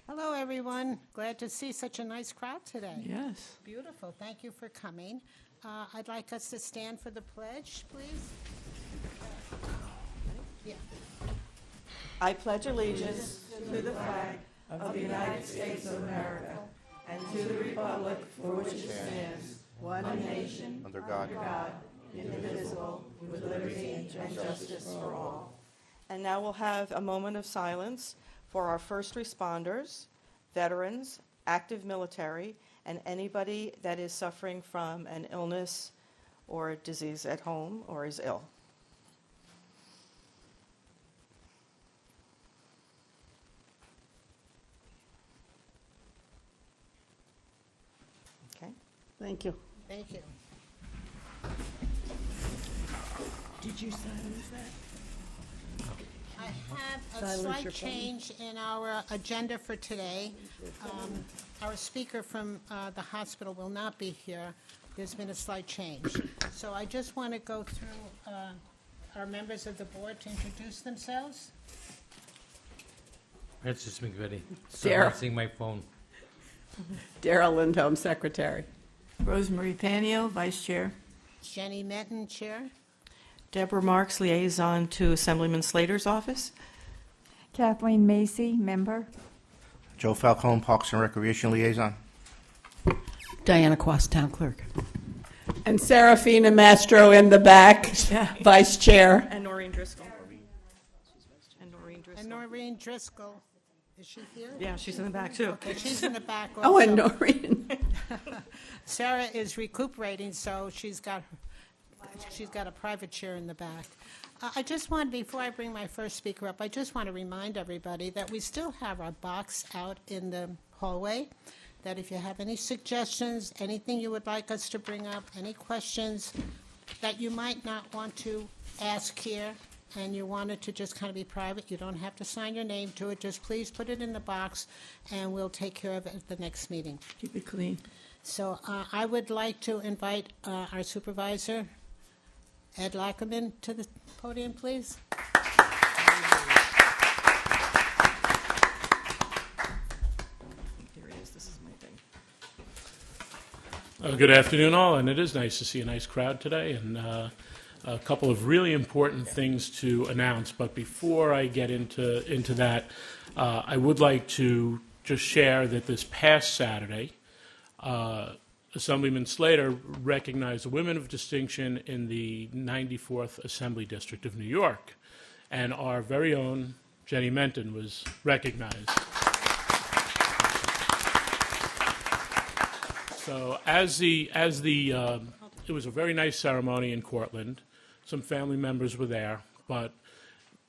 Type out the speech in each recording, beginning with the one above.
Hello, everyone. Glad to see such a nice crowd today. Yes. Beautiful. Thank you for coming. I'd like us to stand for the pledge, please. Yeah. I pledge allegiance to the flag of the United States of America and to the republic for which it stands, one nation, under God, indivisible, with liberty and justice for all. And now we'll have a moment of silence for our first responders, veterans, active military, and anybody that is suffering from an illness or a disease at home or is ill. Okay. Thank you. Thank you. Did you silence that? I have a Silence slight your phone. change in our agenda for today. Our speaker from the hospital will not be here. There's been a slight change. So I just want to go through our members of the board to introduce themselves. Francis McVitie. Sarah. Silencing my phone. Darrell Lindholm, Secretary. Rosemary Panio, Vice Chair. Jenny Menton, Chair. Deborah Marks, liaison to Assemblyman Slater's office. Kathleen Macy, Member. Joe Falcone, Parks and Recreation Liaison. Diana Quast, Town Clerk. And Serafina Mastro in the back, Vice Chair. And Noreen Driscoll. And Noreen Driscoll. Is she here? Yeah, she's in the back, too. Okay, she's in the back also. Oh, and Noreen. Sarah is recuperating, so she's got a private chair in the back. I just want, before I bring my first speaker up, I just want to remind everybody that we still have our box out in the hallway, that if you have any suggestions, anything you would like us to bring up, any questions that you might not want to ask here, and you want it to just kind of be private, you don't have to sign your name to it, just please put it in the box, and we'll take care of it at the next meeting. Keep it clean. So I would like to invite our supervisor, Ed Lackerman, to the podium, please. Here it is. This is my thing. Good afternoon, all, and it is nice to see a nice crowd today, and a couple of really important things to announce. But before I get into that, I would like to just share that this past Saturday, Assemblyman Slater recognized the women of distinction in the 94th Assembly District of New York, and our very own Jenny Menton was recognized. So it was a very nice ceremony in Cortland. Some family members were there, but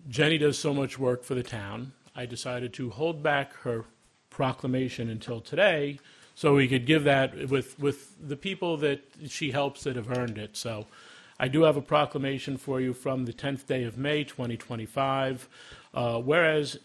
Jenny does so much work for the town. I decided to hold back her proclamation until today, so we could give that with the people that she helps that have earned it. So I do have a proclamation for you from the 10th day of May, 2025. Whereas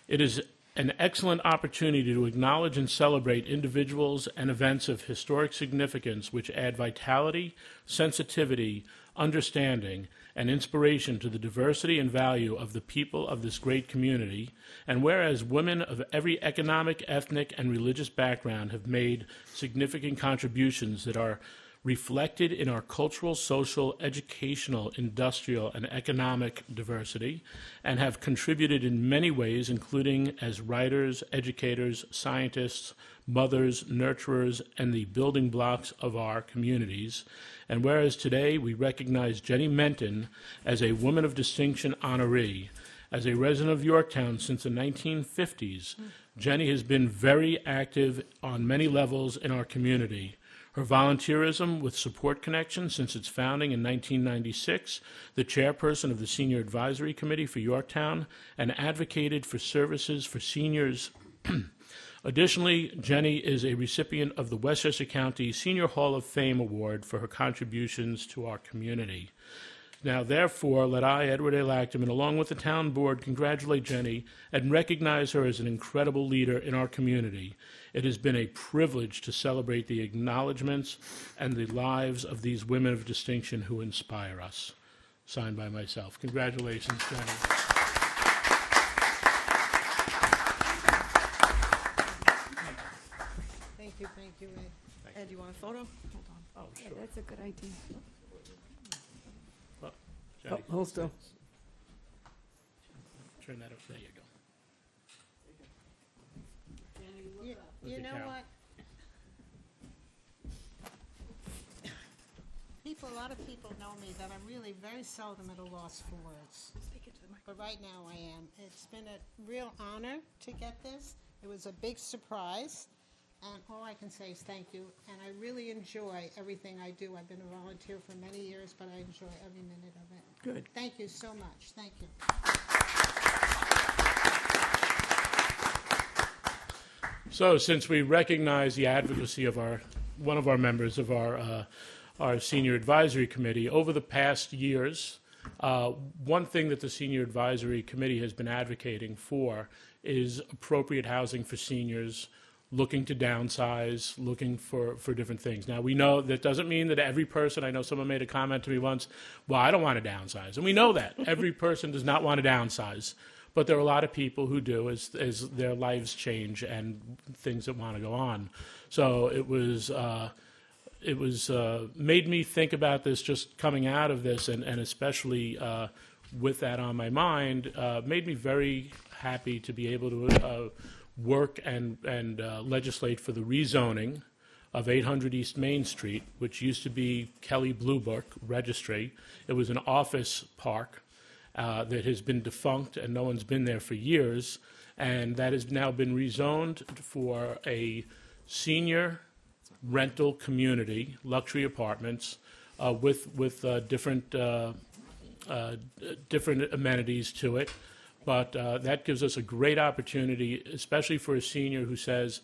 it is an excellent opportunity to acknowledge and celebrate individuals and events of historic significance which add vitality, sensitivity, understanding, and inspiration to the diversity and value of the people of this great community, and whereas women of every economic, ethnic, and religious background have made significant contributions that are reflected in our cultural, social, educational, industrial, and economic diversity, and have contributed in many ways, including as writers, educators, scientists, mothers, nurturers, and the building blocks of our communities. And whereas today we recognize Jenny Menton as a Woman of Distinction honoree, as a resident of Yorktown since the 1950s, Jenny has been very active on many levels in our community. Her volunteerism with Support Connection since its founding in 1996, the chairperson of the Senior Advisory Committee for Yorktown, and advocated for services for seniors. Additionally, Jenny is a recipient of the Westchester County Senior Hall of Fame Award for her contributions to our community. Now, therefore, let I, Edward A. Lachterman, along with the town board, congratulate Jenny and recognize her as an incredible leader in our community. It has been a privilege to celebrate the acknowledgments and the lives of these women of distinction who inspire us. Signed by myself. Congratulations, Jenny. photo? Hold on. Oh, sure. That's a good idea. Jenny, Hold still. turn that up. There you go. You the know camera. what? A lot of people know me that I'm really very seldom at a loss for words. But right now I am. It's been a real honor to get this. It was a big surprise. And all I can say is thank you. And I really enjoy everything I do. I've been a volunteer for many years, but I enjoy every minute of it. Good. Thank you so much. Thank you. So, since we recognize the advocacy of one of our members of our senior advisory committee over the past years, one thing that the senior advisory committee has been advocating for is appropriate housing for seniors looking to downsize, looking for different things. Now, we know that doesn't mean that every person, I know someone made a comment to me once, well, I don't want to downsize. And we know that. Every person does not want to downsize. But there are a lot of people who do as their lives change and things that want to go on. So it was made me think about this just coming out of this, and especially with that on my mind, made me very happy to be able to work and legislate for the rezoning of 800 East Main Street, which used to be Kelly Blue Book Registry. It was an office park that has been defunct and no one's been there for years, and that has now been rezoned for a senior rental community, luxury apartments, with different amenities to it. But that gives us a great opportunity, especially for a senior who says,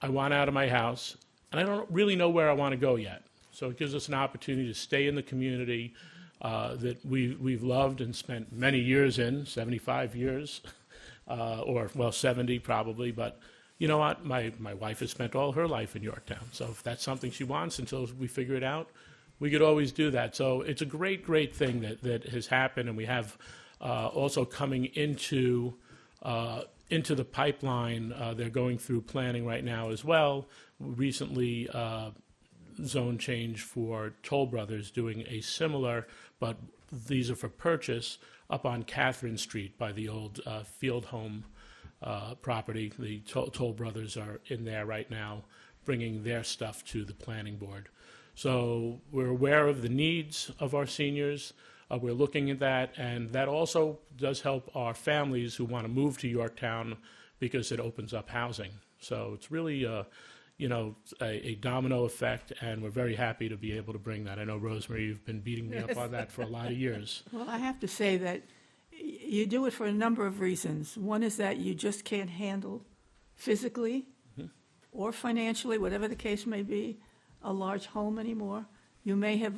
I want out of my house, and I don't really know where I want to go yet. So it gives us an opportunity to stay in the community that we've loved and spent many years in, 75 years, or, well, 70 probably. But you know what? My wife has spent all her life in Yorktown. So if that's something she wants until we figure it out, we could always do that. So it's a great, great thing that has happened. And we have also coming into the pipeline, they're going through planning right now as well. Recently, zone change for Toll Brothers doing a similar, but these are for purchase, up on Catherine Street by the old field home property. The Toll Brothers are in there right now bringing their stuff to the planning board. So we're aware of the needs of our seniors. We're looking at that, and that also does help our families who want to move to Yorktown because it opens up housing. So it's really a domino effect, and we're very happy to be able to bring that. I know, Rosemary, you've been beating me up on that for a lot of years. Well, I have to say that you do it for a number of reasons. One is that you just can't handle physically or financially, whatever the case may be, a large home anymore. You may have,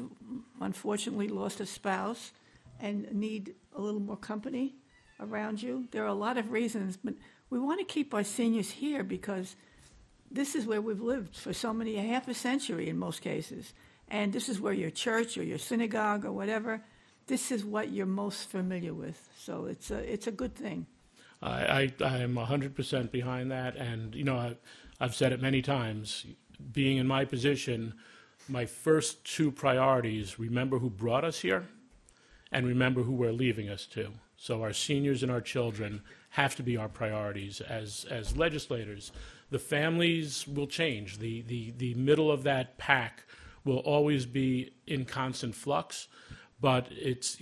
unfortunately, lost a spouse and need a little more company around you. There are a lot of reasons, but we want to keep our seniors here because this is where we've lived for half a century in most cases. And this is where your church or your synagogue or whatever, this is what you're most familiar with. So it's a good thing. I am 100% behind that. And, I've said it many times, being in my position, my first two priorities, remember who brought us here and remember who we're leaving us to. So our seniors and our children have to be our priorities as legislators. The families will change. The middle of that pack will always be in constant flux, but it's,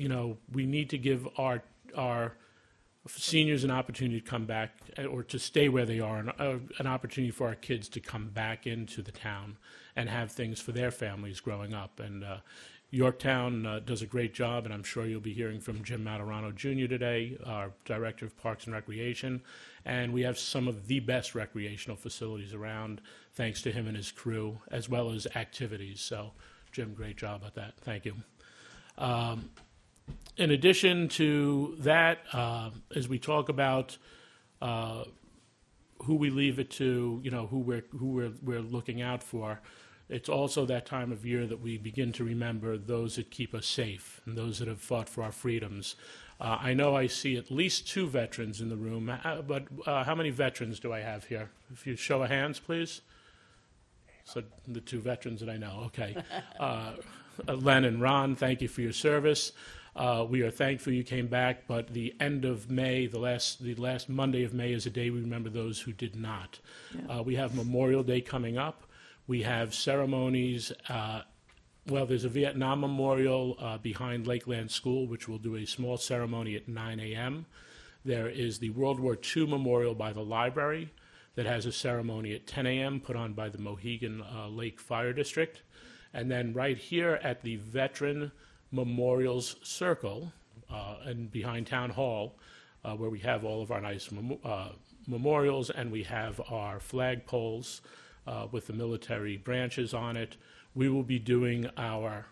we need to give our seniors an opportunity to come back or to stay where they are, an opportunity for our kids to come back into the town and have things for their families growing up. And Yorktown does a great job, and I'm sure you'll be hearing from Jim Matarano Jr. today, our Director of Parks and Recreation. And we have some of the best recreational facilities around, thanks to him and his crew, as well as activities. So, Jim, great job at that. Thank you. In addition to that, as we talk about who we leave it to, who we're looking out for, it's also that time of year that we begin to remember those that keep us safe and those that have fought for our freedoms. I know I see at least 2 veterans in the room, but how many veterans do I have here? If you show of hands, please. So the two veterans that I know, okay. Len and Ron, thank you for your service. We are thankful you came back, but the end of May, the last Monday of May is a day we remember those who did not. We have Memorial Day coming up. We have ceremonies. There's a Vietnam Memorial behind Lakeland School, which will do a small ceremony at 9 a.m. There is the World War II Memorial by the library that has a ceremony at 10 a.m. put on by the Mohegan Lake Fire District. And then right here at the Veteran Memorials Circle and behind Town Hall, where we have all of our nice memorials, and we have our flag poles with the military branches on it, we will be doing our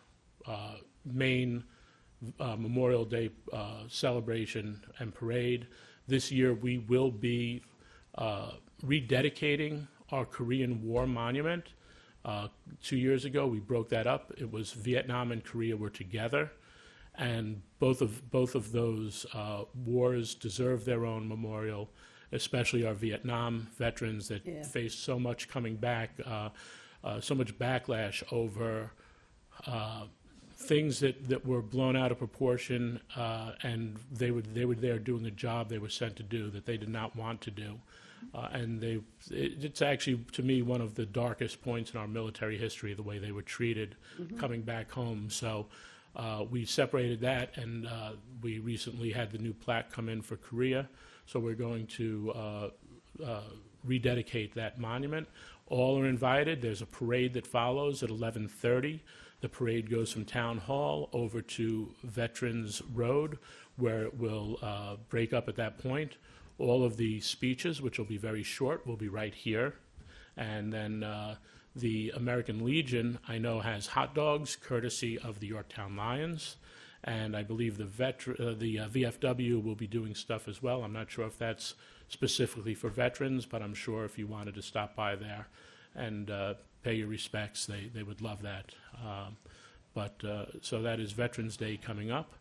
main Memorial Day celebration and parade. This year we will be rededicating our Korean War monument. 2 years ago we broke that up. It was Vietnam and Korea were together, and both of those wars deserve their own memorial, especially our Vietnam veterans that faced so much coming back, so much backlash over things that were blown out of proportion, and they were there doing a job they were sent to do that they did not want to do. And it's actually, to me, one of the darkest points in our military history, the way they were treated coming back home. So we separated that, and we recently had the new plaque come in for Korea. So we're going to rededicate that monument. All are invited. There's a parade that follows at 11:30. The parade goes from Town Hall over to Veterans Road, where it will break up at that point. All of the speeches, which will be very short, will be right here. And then the American Legion, I know, has hot dogs, courtesy of the Yorktown Lions. And I believe the VFW will be doing stuff as well. I'm not sure if that's specifically for veterans, but I'm sure if you wanted to stop by there and pay your respects, they would love that. So that is Veterans Day coming up.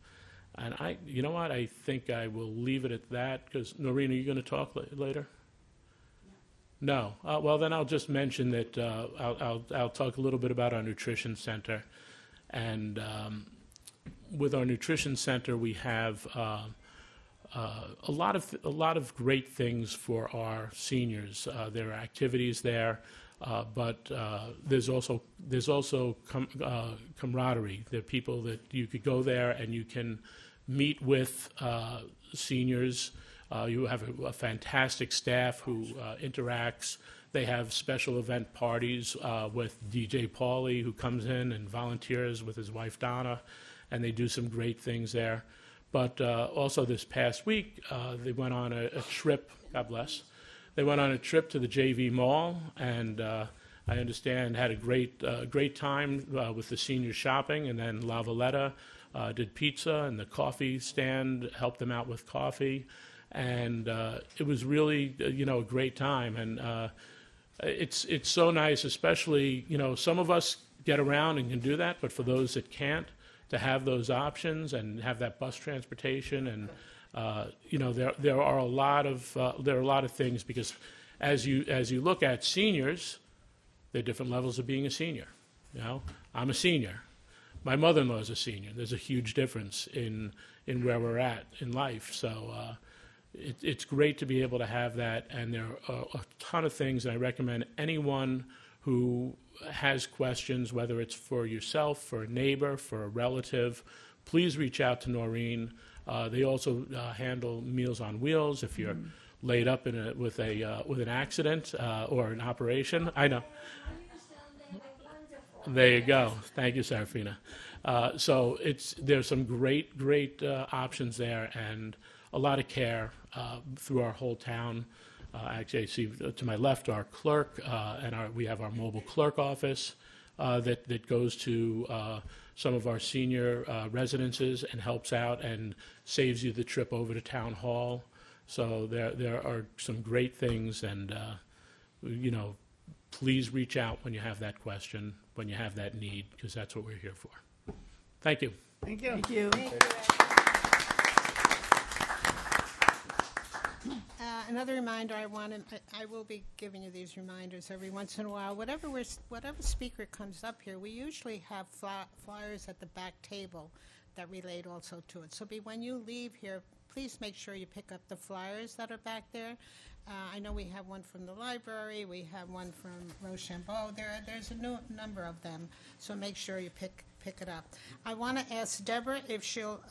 And you know what? I think I will leave it at that, because Noreen, are you going to talk later? No. Well, then I'll just mention that I'll talk a little bit about our nutrition center, and with our nutrition center, we have a lot of great things for our seniors. There are activities there. But there's also camaraderie. There are people that you could go there and you can meet with seniors. You have a fantastic staff who interacts. They have special event parties with DJ Pauly, who comes in and volunteers with his wife Donna, and they do some great things there. But also this past week, they went on a trip, God bless. They went on a trip to the JV Mall, and I understand had a great time with the senior shopping. And then La Valletta did pizza, and the coffee stand helped them out with coffee, and it was really a great time. And it's so nice, especially some of us get around and can do that, but for those that can't, to have those options and have that bus transportation and. There are a lot of things, because as you look at seniors, there are different levels of being a senior. I'm a senior. My mother-in-law is a senior. There's a huge difference in where we're at in life. So it's great to be able to have that, and there are a ton of things. And I recommend anyone who has questions, whether it's for yourself, for a neighbor, for a relative, please reach out to Noreen. They also handle Meals on Wheels if you're laid up with an accident or an operation. I know. There you go. Thank you, Serafina. So there's some great options there, and a lot of care through our whole town. Actually, I see to my left our clerk, and we have our mobile clerk office that goes to some of our senior residences and helps out and saves you the trip over to Town Hall. So there are some great things, and please reach out when you have that question, when you have that need, because that's what we're here for. Thank you. Thank you. Thank you. Another reminder I will be giving you these reminders every once in a while. Whatever speaker comes up here, we usually have flyers at the back table that relate also to it. So when you leave here, please make sure you pick up the flyers that are back there. I know we have one from the library, we have one from Rochambeau. There's a new number of them, so make sure you pick it up. I want to ask Deborah if she'll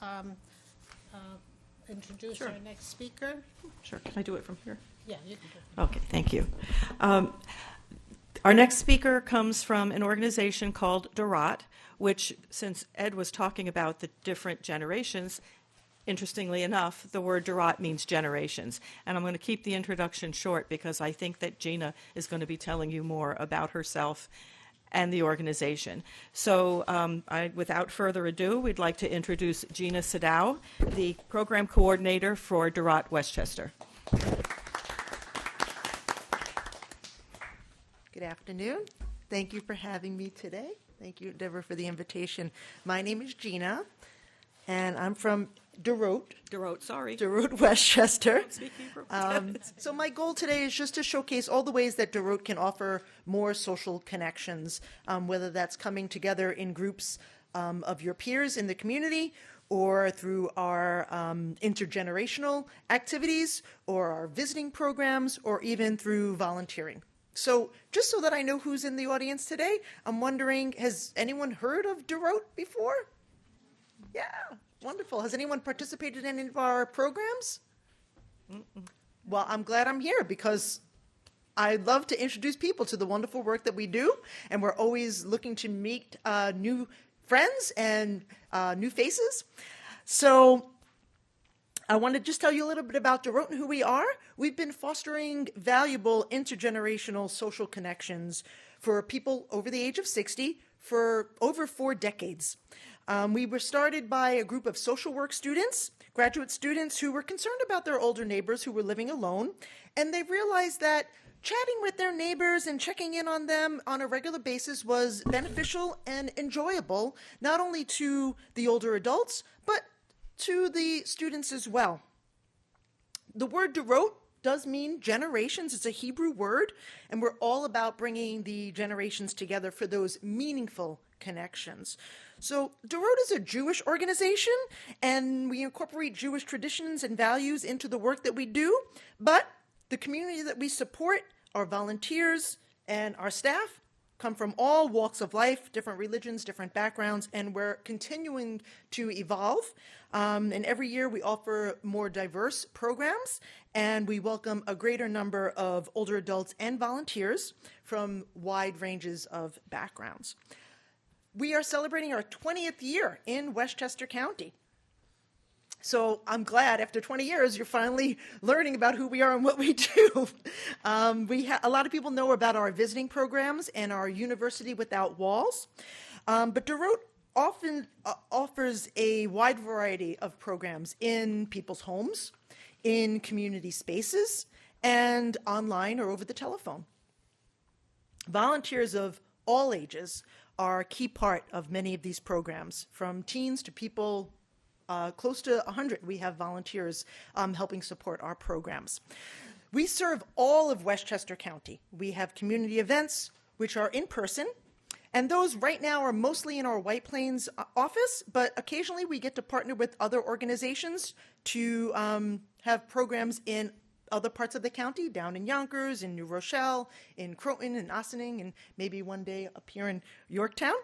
introduce Sure. our next speaker. Sure, can I do it from here? Yeah, you can do it. Okay, thank you. Our next speaker comes from an organization called Dorot, which, since Ed was talking about the different generations, interestingly enough, the word Dorot means generations. And I'm going to keep the introduction short because I think that Gina is going to be telling you more about herself and the organization. So without further ado, we'd like to introduce Gina Sadao, the program coordinator for Dorot Westchester. Good afternoon. Thank you for having me today. Thank you, Deborah, for the invitation. My name is Gina, and I'm from Dorot, Westchester. So my goal today is just to showcase all the ways that Dorot can offer more social connections, whether that's coming together in groups of your peers in the community, or through our intergenerational activities, or our visiting programs, or even through volunteering. So just so that I know who's in the audience today, I'm wondering, has anyone heard of Dorot before? Yeah, wonderful. Has anyone participated in any of our programs? Well, I'm glad I'm here because I love to introduce people to the wonderful work that we do, and we're always looking to meet new friends and new faces. So I want to just tell you a little bit about Dorot and who we are. We've been fostering valuable intergenerational social connections for people over the age of 60 for over 4 decades. We were started by a group of social work students, graduate students who were concerned about their older neighbors who were living alone, and they realized that chatting with their neighbors and checking in on them on a regular basis was beneficial and enjoyable, not only to the older adults, but to the students as well. The word Dorot does mean generations. It's a Hebrew word, and we're all about bringing the generations together for those meaningful connections. So Dorot is a Jewish organization, and we incorporate Jewish traditions and values into the work that we do, but the community that we support, our volunteers and our staff, come from all walks of life, different religions, different backgrounds, and we're continuing to evolve. And every year we offer more diverse programs, and we welcome a greater number of older adults and volunteers from wide ranges of backgrounds. We are celebrating our 20th year in Westchester County. So I'm glad after 20 years you're finally learning about who we are and what we do. A lot of people know about our visiting programs and our University Without Walls, but Dorot often offers a wide variety of programs in people's homes, in community spaces, and online or over the telephone. Volunteers of all ages are a key part of many of these programs, from teens to people close to 100. We have volunteers helping support our programs. We serve all of Westchester County. We have community events, which are in person, and those right now are mostly in our White Plains office, but occasionally we get to partner with other organizations to have programs in other parts of the county, down in Yonkers, in New Rochelle, in Croton, in Ossining, and maybe one day up here in Yorktown.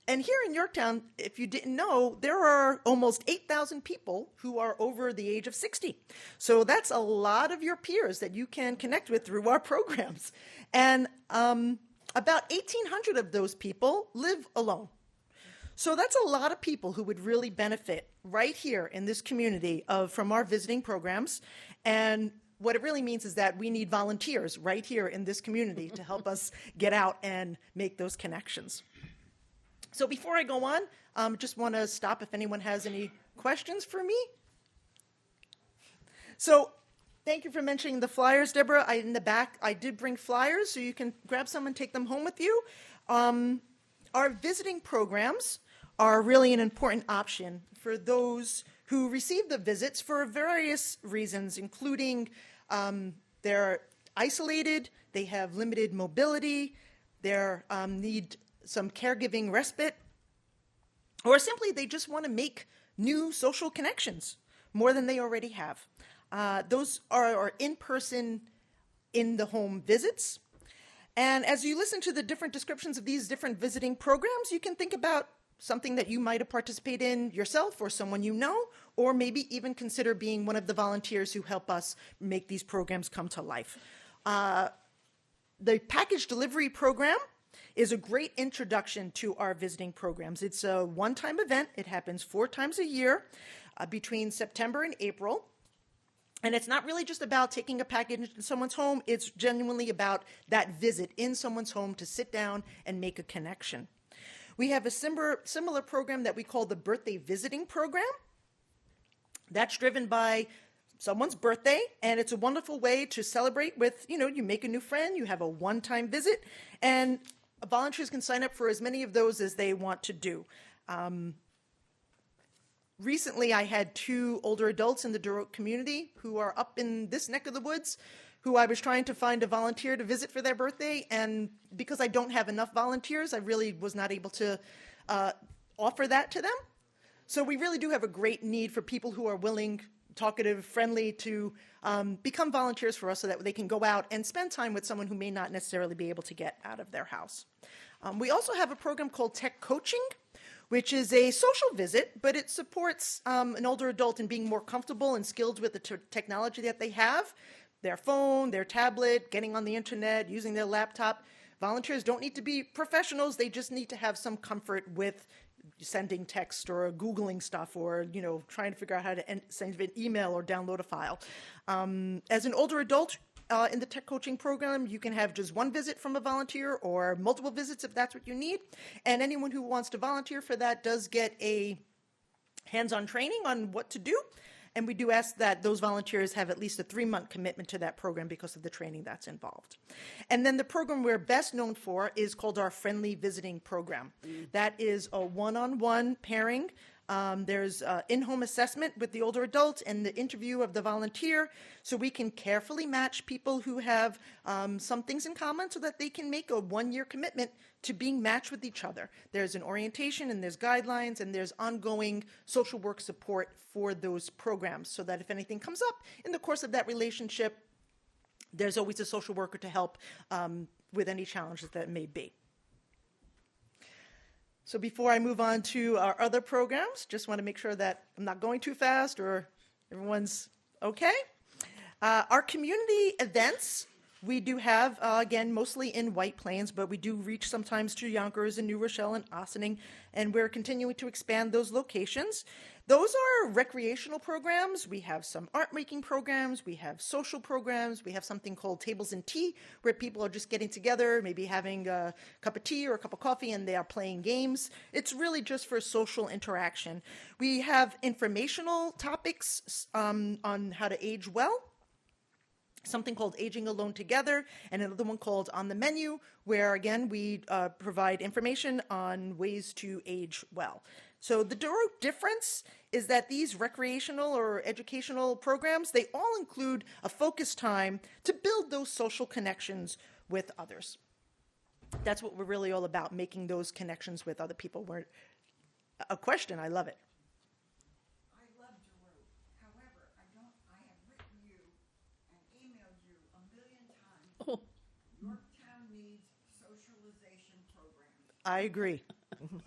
And here in Yorktown, if you didn't know, there are almost 8,000 people who are over the age of 60. So that's a lot of your peers that you can connect with through our programs. And about 1,800 of those people live alone. So that's a lot of people who would really benefit right here in this community from our visiting programs. And what it really means is that we need volunteers right here in this community to help us get out and make those connections. So before I go on, just want to stop if anyone has any questions for me. So thank you for mentioning the flyers, Deborah. In the back, I did bring flyers, so you can grab some and take them home with you. Our visiting programs are really an important option for those who receive the visits for various reasons, including they're isolated, they have limited mobility, they need some caregiving respite, or simply they just want to make new social connections more than they already have. Those are in-person, in-the-home visits. And as you listen to the different descriptions of these different visiting programs, you can think about something that you might have participated in yourself or someone you know, or maybe even consider being one of the volunteers who help us make these programs come to life. The package delivery program is a great introduction to our visiting programs. It's a one-time event. It happens 4 times a year between September and April. And it's not really just about taking a package into someone's home. It's genuinely about that visit in someone's home to sit down and make a connection. We have a similar program that we call the Birthday Visiting Program. That's driven by someone's birthday, and it's a wonderful way to celebrate with, you make a new friend, you have a one-time visit, and volunteers can sign up for as many of those as they want to do. Recently, I had 2 older adults in the Dorote community who are up in this neck of the woods who I was trying to find a volunteer to visit for their birthday, and because I don't have enough volunteers, I really was not able to offer that to them. So we really do have a great need for people who are willing, talkative, friendly to become volunteers for us so that they can go out and spend time with someone who may not necessarily be able to get out of their house. We also have a program called Tech Coaching, which is a social visit, but it supports an older adult in being more comfortable and skilled with the technology that they have, their phone, their tablet, getting on the internet, using their laptop. Volunteers don't need to be professionals. They just need to have some comfort with sending text or Googling stuff or, trying to figure out how to send an email or download a file. As an older adult, in the Tech Coaching Program, you can have just one visit from a volunteer or multiple visits if that's what you need. And anyone who wants to volunteer for that does get a hands-on training on what to do. And we do ask that those volunteers have at least a 3-month commitment to that program because of the training that's involved. And then the program we're best known for is called our Friendly Visiting Program. That is a one-on-one pairing. There's in-home assessment with the older adult and the interview of the volunteer, so we can carefully match people who have some things in common so that they can make a 1-year commitment to being matched with each other. There's an orientation and there's guidelines and there's ongoing social work support for those programs so that if anything comes up in the course of that relationship, there's always a social worker to help with any challenges that may be. So before I move on to our other programs, just want to make sure that I'm not going too fast or everyone's okay. Our community events, we do have, again, mostly in White Plains, but we do reach sometimes to Yonkers and New Rochelle and Ossining, and we're continuing to expand those locations. Those are recreational programs. We have some art making programs. We have social programs. We have something called Tables and Tea, where people are just getting together, maybe having a cup of tea or a cup of coffee, and they are playing games. It's really just for social interaction. We have informational topics on how to age well, something called Aging Alone Together, and another one called On the Menu, where, again, we provide information on ways to age well. So the Dorote difference is that these recreational or educational programs, they all include a focus time to build those social connections with others. That's what we're really all about, making those connections with other people. A question, I love it. I love Dorote. However, I have written you and emailed you 1,000,000 times. Yorktown needs socialization programs. I agree.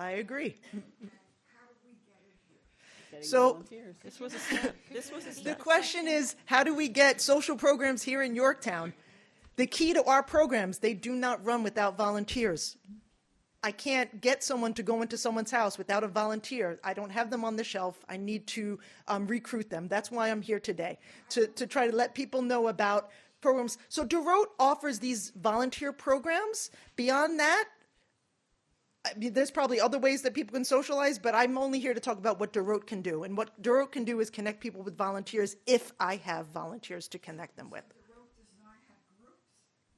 I agree. How do we get it here? So This was a step. the question is, how do we get social programs here in Yorktown? The key to our programs, they do not run without volunteers. I can't get someone to go into someone's house without a volunteer. I don't have them on the shelf. I need to recruit them. That's why I'm here today, to try to let people know about programs. So Dorote offers these volunteer programs. Beyond that, I mean, there's probably other ways that people can socialize, but I'm only here to talk about what Dorote can do. And what Dorote can do is connect people with volunteers if I have volunteers to connect them with. Dorote does not have groups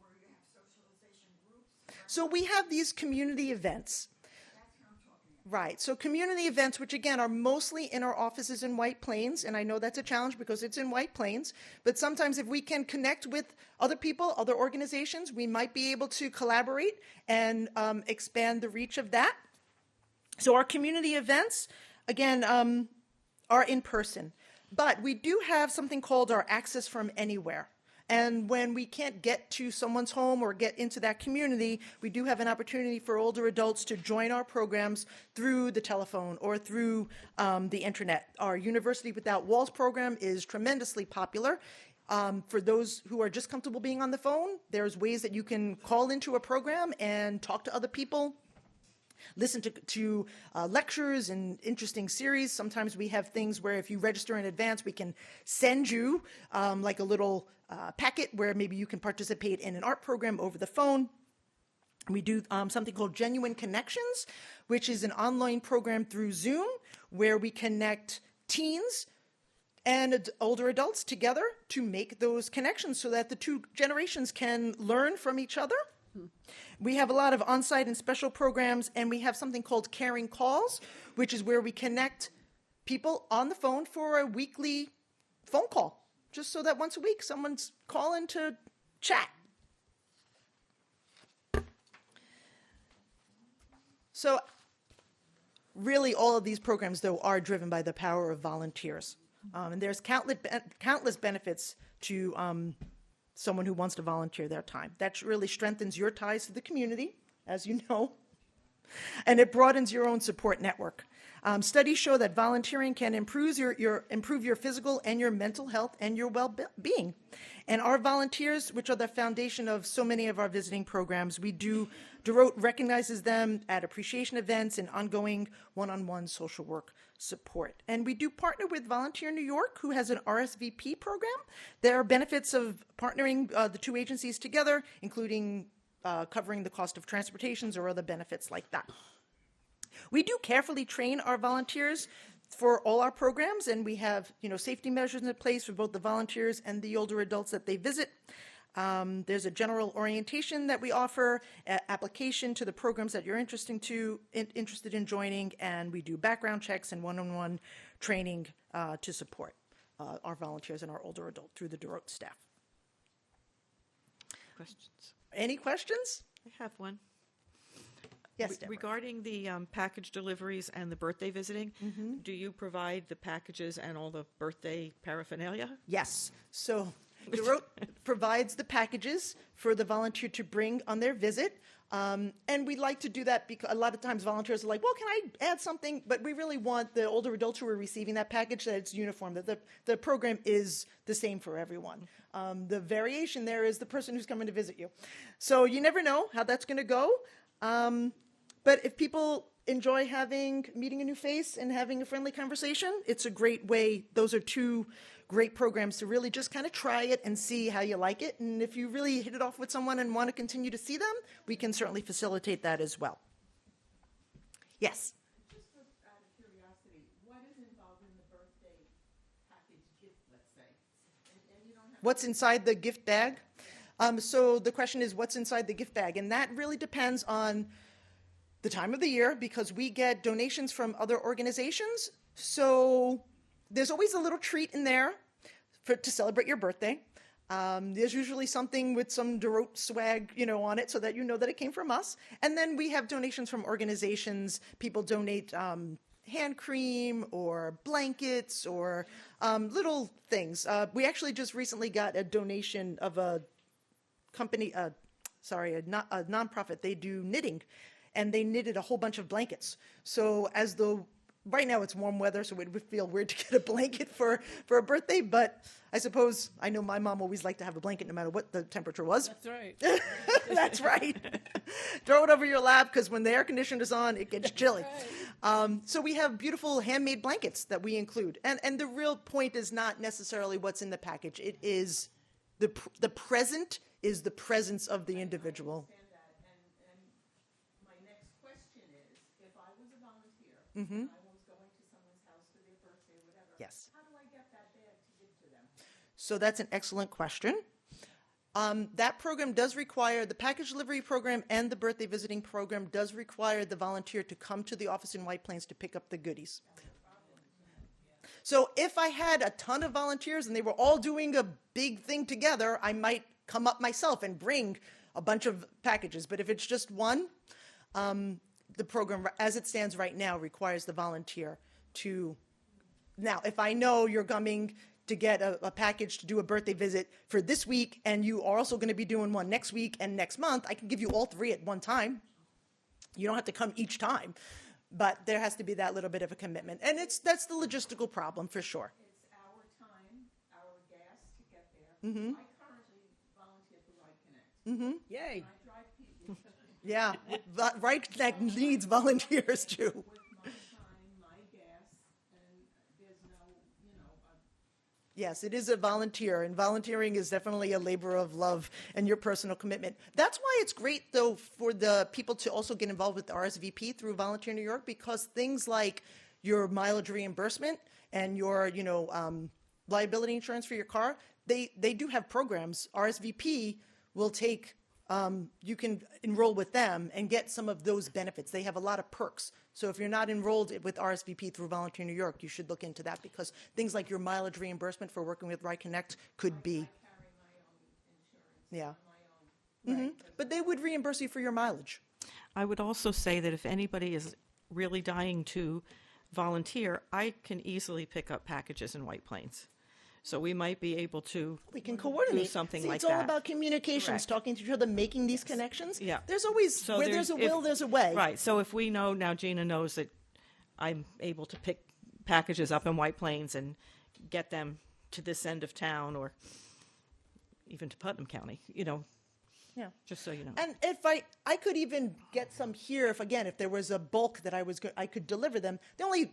where you have socialization groups. So we have these community events. That's what I'm talking Right. So community events, which again are mostly in our offices in White Plains, and I know that's a challenge because it's in White Plains, but sometimes if we can connect with other people, other organizations, we might be able to collaborate and expand the reach of that. So our community events, again, are in person, but we do have something called our Access from Anywhere. And when we can't get to someone's home or get into that community, we do have an opportunity for older adults to join our programs through the telephone or through the internet. Our University Without Walls program is tremendously popular. For those who are just comfortable being on the phone, there's ways that you can call into a program and talk to other people. Listen to lectures and interesting series. Sometimes we have things where if you register in advance, we can send you like a little packet where maybe you can participate in an art program over the phone. We do something called Genuine Connections, which is an online program through Zoom where we connect teens and older adults together to make those connections so that the two generations can learn from each other. We have a lot of on-site and special programs, and we have something called Caring Calls, which is where we connect people on the phone for a weekly phone call, just so that once a week someone's calling to chat. So really all of these programs, though, are driven by the power of volunteers. And there's countless benefits to someone who wants to volunteer their time. That really strengthens your ties to the community, as you know, and it broadens your own support network. Studies show that volunteering can improve your physical and your mental health and your well-being. And our volunteers, which are the foundation of so many of our visiting programs, DeRote recognizes them at appreciation events and ongoing one-on-one social work support. And we do partner with Volunteer New York, who has an RSVP program. There are benefits of partnering the two agencies together, including covering the cost of transportations or other benefits like that. We do carefully train our volunteers for all our programs, and we have safety measures in place for both the volunteers and the older adults that they visit. There's a general orientation that we offer, application to the programs that you're interested in joining, and we do background checks and one-on-one training to support our volunteers and our older adult through the DeRote staff. Questions? Any questions? I have one. Yes, Deborah. Regarding the package deliveries and the birthday visiting, do you provide the packages and all the birthday paraphernalia? Yes. So DeRote provides the packages for the volunteer to bring on their visit. And we like to do that because a lot of times volunteers are like, well, can I add something? But we really want the older adults who are receiving that package that it's uniform, that the program is the same for everyone. The variation there is the person who's coming to visit you. So you never know how that's going to go. But if people enjoy meeting a new face and having a friendly conversation, it's a great way. Those are two great programs to really just kind of try it and see how you like it. And if you really hit it off with someone and want to continue to see them, we can certainly facilitate that as well. Yes? Just out of curiosity, what is involved in the birthday package gift, let's say? And you don't have What's inside the gift bag? So the question is, what's inside the gift bag? And that really depends on the time of the year, because we get donations from other organizations. So there's always a little treat in there to celebrate your birthday. There's usually something with some DeRote swag, on it so that you know that it came from us. And then we have donations from organizations. People donate hand cream or blankets or little things. We actually just recently got a donation of a company, a nonprofit. They do knitting, and they knitted a whole bunch of blankets. So right now it's warm weather, so it would feel weird to get a blanket for a birthday, but I know my mom always liked to have a blanket no matter what the temperature was. That's right. That's right. Throw it over your lap, because when the air conditioner is on, it gets chilly. So we have beautiful handmade blankets that we include. And the real point is not necessarily what's in the package. It is the present is the presence of the individual. I was going to someone's house for their birthday, whatever. Yes. How do I get that bag to give to them? So that's an excellent question. That program does require, the package delivery program and the birthday visiting program does require the volunteer to come to the office in White Plains to pick up the goodies. So if I had a ton of volunteers and they were all doing a big thing together, I might come up myself and bring a bunch of packages. But if it's just one, the program, as it stands right now, requires the volunteer to. Now, if I know you're coming to get a package to do a birthday visit for this week, and you are also going to be doing one next week and next month, I can give you all three at one time. You don't have to come each time. But there has to be that little bit of a commitment. And that's the logistical problem for sure. It's our time, our gas to get there. I currently volunteer for Ride Connect. Yay. I drive people Yeah, Right Connect needs volunteers too. with my time, my gas, and there's no, Yes, it is a volunteer, and volunteering is definitely a labor of love and your personal commitment. That's why it's great, though, for the people to also get involved with RSVP through Volunteer New York, because things like your mileage reimbursement and your, liability insurance for your car, they do have programs. RSVP will take, you can enroll with them and get some of those benefits. They have a lot of perks. So if you're not enrolled with RSVP through Volunteer New York, you should look into that, because things like your mileage reimbursement for working with Ride Connect could be. Yeah. But they would reimburse you for your mileage. I would also say that if anybody is really dying to volunteer, I can easily pick up packages in White Plains. So we might be able to We can coordinate. do something See, like it's all that. about communications, Correct. talking to each other, making these connections. Yeah. There's always, So where there's a will, if- there's a way. Right. So if we know now, Gina knows that I'm able to pick packages up in White Plains and get them to this end of town or even to Putnam County, Yeah. just so you know. And if I could even get some here if there was a bulk that I could deliver them. The only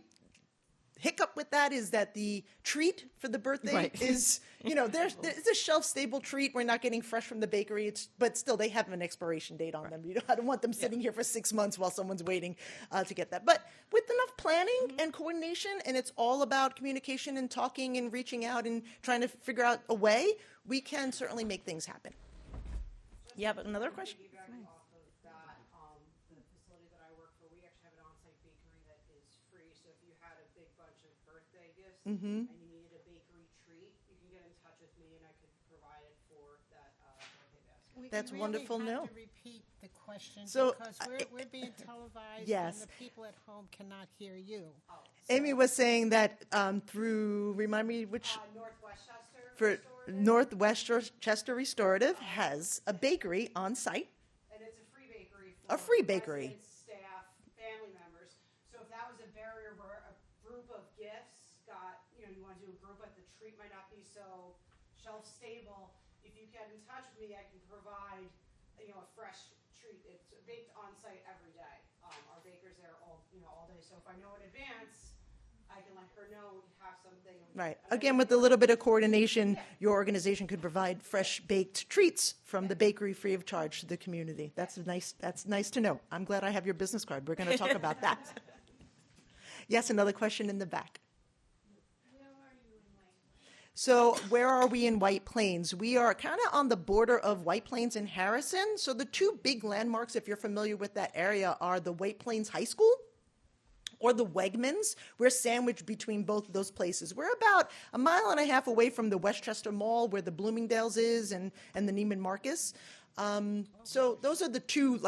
hiccup with that is that the treat for the birthday Right. is, there's a shelf-stable treat. We're not getting fresh from the bakery. But still, they have an expiration date on them. I don't want them sitting here for 6 months while someone's waiting to get that. But with enough planning and coordination, and it's all about communication and talking and reaching out and trying to figure out a way, we can certainly make things happen. You have another question? Piggybacking off of that, the facility that I work for, we actually have an on-site bakery that is free. So if you had a big bunch of birthday gifts and you needed a bakery treat, you can get in touch with me and I could provide it for that birthday basket. That's wonderful to know. We really have to repeat the question So, because we're being televised Yes. and the people at home cannot hear you. Amy was saying that through, remind me which, Northwest Chester. for Northwest Chester Restorative has a bakery on site. And it's a free bakery A for free bakery. residents, staff, family members. So if that was a barrier where a group of gifts got, you want to do a group, but the treat might not be so shelf stable, if you get in touch with me, I can provide, a fresh treat. It's baked on site every day. Our baker's there all day. So if I know in advance, I can let her know we have something. Right. Again, with a little bit of coordination, your organization could provide fresh baked treats from the bakery free of charge to the community. That's nice to know. I'm glad I have your business card. We're going to talk about that. Yes, another question in the back. So where are we in White Plains? We are kind of on the border of White Plains and Harrison. So the two big landmarks, if you're familiar with that area, are the White Plains High School or the Wegmans. We're sandwiched between both of those places. We're about a mile and a half away from the Westchester Mall, where the Bloomingdale's is, and the Neiman Marcus. So those are the two,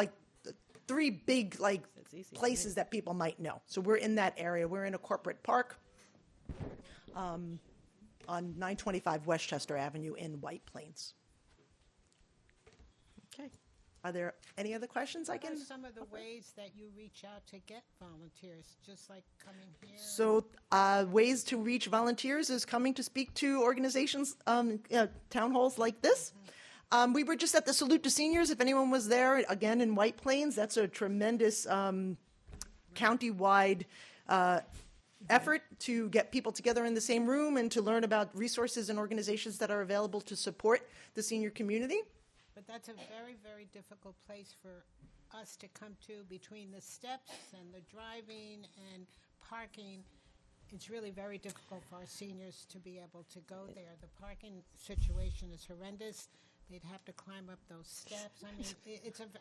three big, places that people might know. So we're in that area. We're in a corporate park on 925 Westchester Avenue in White Plains. Okay. Are there any other questions I What can? are some of the ways that you reach out to get volunteers, just like coming here? So ways to reach volunteers is coming to speak to organizations, town halls like this. We were just at the Salute to Seniors. If anyone was there, again, in White Plains, that's a tremendous county-wide effort to get people together in the same room and to learn about resources and organizations that are available to support the senior community. But that's a very, very difficult place for us to come to between the steps and the driving and parking. It's really very difficult for our seniors to be able to go there. The parking situation is horrendous. they'd have to climb up those steps. I mean,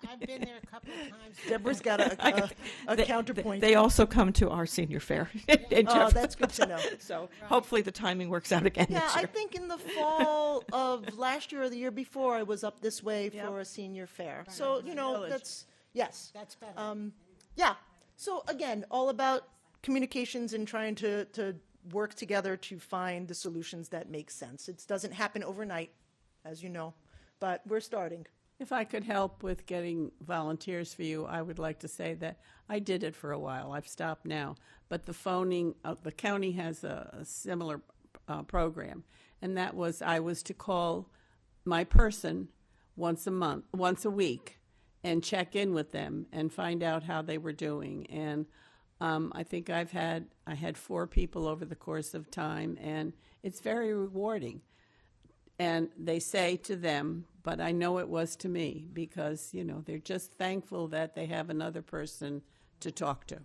I've been there a couple of times. Deborah's got a counterpoint. They also come to our senior fair. in Oh, Jeff- that's good to know. So hopefully the timing works out again Yeah, this I year. think in the fall of last year or the year before, I was up this way for a senior fair. So, you know, Village. that's, yes. That's better. Yeah. So again, all about communications and trying to work together to find the solutions that make sense. It doesn't happen overnight, as you know, but we're starting. If I could help with getting volunteers for you, I would like to say that I did it for a while. I've stopped now. But the phoning, the county has a similar program, and that was I was to call my person once a week, and check in with them and find out how they were doing. And I think I had 4 people over the course of time, and it's very rewarding. And they say to them, but I know it was to me, because, you know, they're just thankful that they have another person to talk to.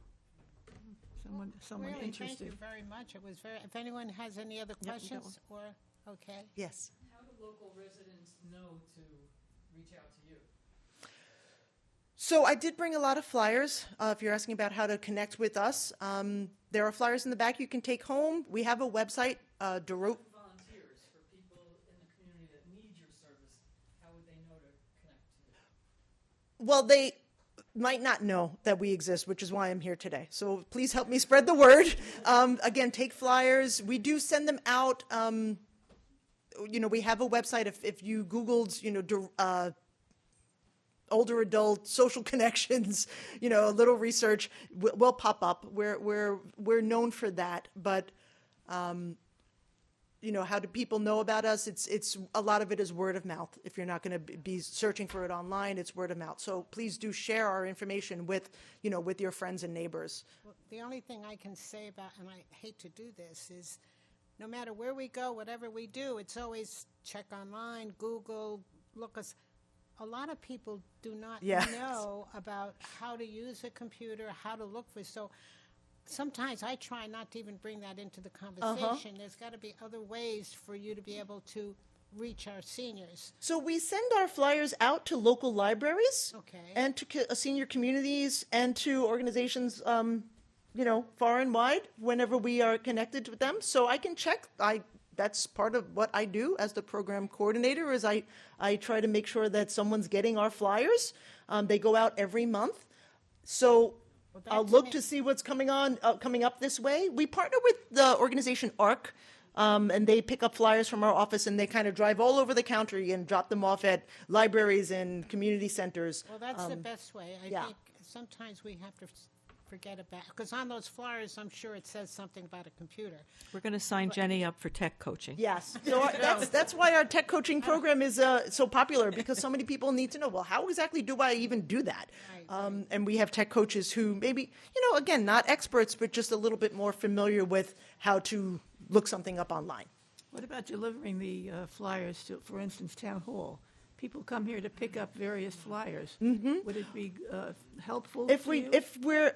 Someone Really, interested. thank you very much. It was very, if anyone has any other questions, or, okay. Yes. How do local residents know to reach out to you? So I did bring a lot of flyers. If you're asking about how to connect with us, there are flyers in the back you can take home. We have a website, DeRote. Volunteers for people in the community that need your service, how would they know to connect to you? Well, they might not know that we exist, which is why I'm here today. So please help me spread the word. Again, take flyers. We do send them out. You know, we have a website. If you Googled, you know, older adult social connections, you know, a little research will pop up. We're known for that, but you know, how do people know about us? It's a lot of it is word of mouth. If you're not going to be searching for it online, it's word of mouth. So please do share our information with, you know, with your friends and neighbors. Well, the only thing I can say about, and I hate to do this, is no matter where we go, whatever we do, it's always check online, Google, look us. A lot of people do not Yes. know about how to use a computer, how to look for. So sometimes I try not to even bring that into the conversation. There's got to be other ways for you to be able to reach our seniors. So we send our flyers out to local libraries Okay. and to senior communities and to organizations, you know, far and wide whenever we are connected with them. So I can check. That's part of what I do as the program coordinator is I try to make sure that someone's getting our flyers. They go out every month. So I'll look to see what's coming up this way. We partner with the organization ARC, and they pick up flyers from our office, and they kind of drive all over the country and drop them off at libraries and community centers. Well, that's the best way. I yeah. think sometimes we have to forget about, because on those flyers, I'm sure it says something about a computer. We're going to sign Jenny up for tech coaching. Yes, so that's why our tech coaching program is so popular, because so many people need to know, well, how exactly do I even do that? Right. And we have tech coaches who maybe, you know, again, not experts, but just a little bit more familiar with how to look something up online. What about delivering the flyers to, for instance, Town Hall? People come here to pick up various flyers. Mm-hmm. Would it be helpful to you?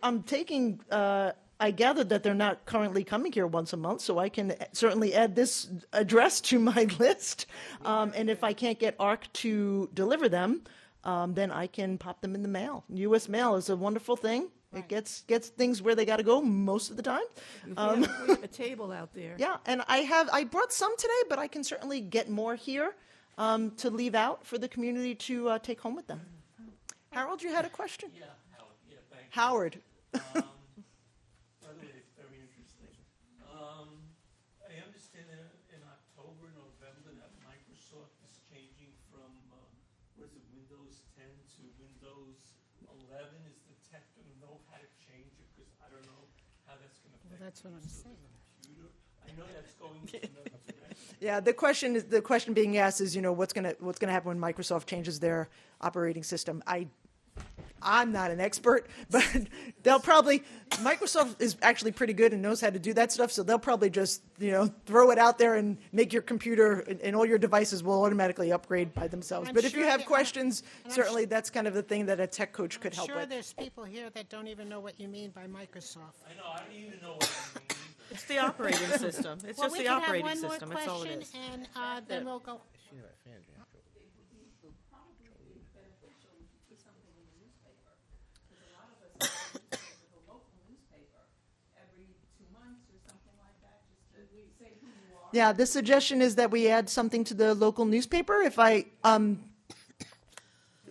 I'm taking, I gathered that they're not currently coming here once a month, so I can certainly add this address to my list. And if I can't get ARC to deliver them, then I can pop them in the mail. U.S. mail is a wonderful thing. It gets things where they got to go most of the time. We have a table out there. Yeah, and I brought some today, but I can certainly get more here to leave out for the community to take home with them. Harold, you had a question? Yeah, Howard. Yeah, thank you. Howard. By the way, it's very interesting. I understand that in October, November, that Microsoft is changing from, Windows 10 to Windows 11. Is the tech going to know how to change it? Because I don't know how that's going to affect Well, that's what I'm the saying. computer. I know that's going to another direction. Yeah, the question being asked is, you know, what's gonna happen when Microsoft changes their operating system? I'm not an expert, but Microsoft is actually pretty good and knows how to do that stuff, so they'll probably just, you know, throw it out there and make your computer and all your devices will automatically upgrade by themselves. I'm But if sure you have that- questions, and I'm certainly that's kind of the thing that a tech coach could I'm help sure with. there's people here that don't even know what you mean by Microsoft. I know, I don't even know what I mean. It's the operating system. It's Well, just we the can have operating one more system. That's all it question, is. and then we'll go. 2 months or something like that, just to say who you are? Yeah, the suggestion is that we add something to the local newspaper. If I,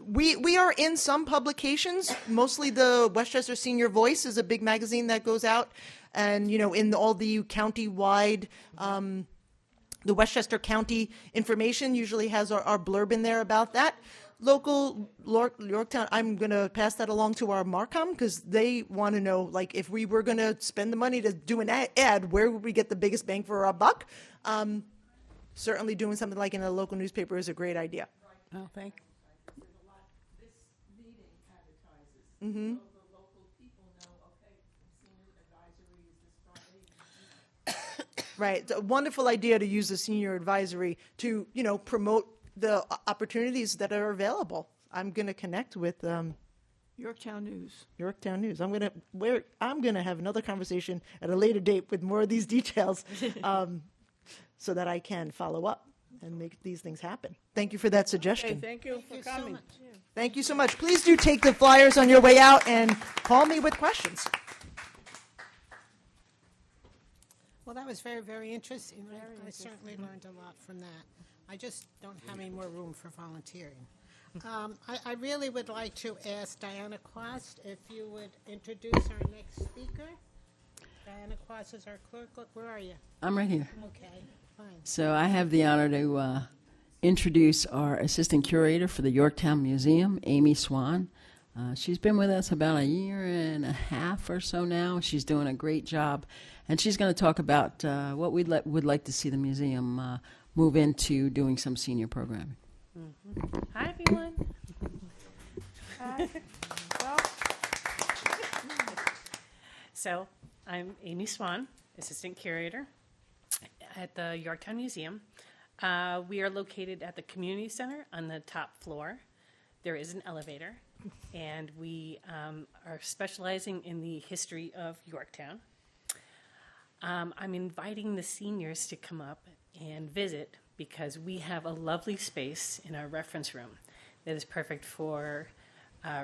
we are in some publications, mostly the Westchester Senior Voice is a big magazine that goes out, and, you know, in all the county-wide, the Westchester County information usually has our blurb in there about that. Local Yorktown, I'm going to pass that along to our Marcom because they want to know, like, if we were going to spend the money to do an ad, where would we get the biggest bang for our buck? Certainly doing something like in a local newspaper is a great idea. Oh, thank There's a lot, this meeting advertises. Mm-hmm. So the local people know, okay, senior advisory is this Friday. Right. It's a wonderful idea to use the senior advisory to, you know, promote the opportunities that are available. I'm going to connect with Yorktown News. Yorktown News. I'm going to have another conversation at a later date with more of these details, so that I can follow up and make these things happen. Thank you for that suggestion. Thank you for coming. Thank you so much. Please do take the flyers on your way out and call me with questions. Well, that was very, very interesting. I certainly learned a lot from that. I just don't have any more room for volunteering. I really would like to ask Diana Quast if you would introduce our next speaker. Diana Quast is our clerk. Look, where are you? I'm right here. Okay, fine. So I have the honor to introduce our assistant curator for the Yorktown Museum, Amy Swan. She's been with us about 1.5 years or so now. She's doing a great job, and she's going to talk about what we would like to see the museum move into doing some senior programming. Mm-hmm. Hi, everyone. Hi. So I'm Amy Swan, assistant curator at the Yorktown Museum. We are located at the community center on the top floor. There is an elevator, and we are specializing in the history of Yorktown. I'm inviting the seniors to come up and visit because we have a lovely space in our reference room that is perfect for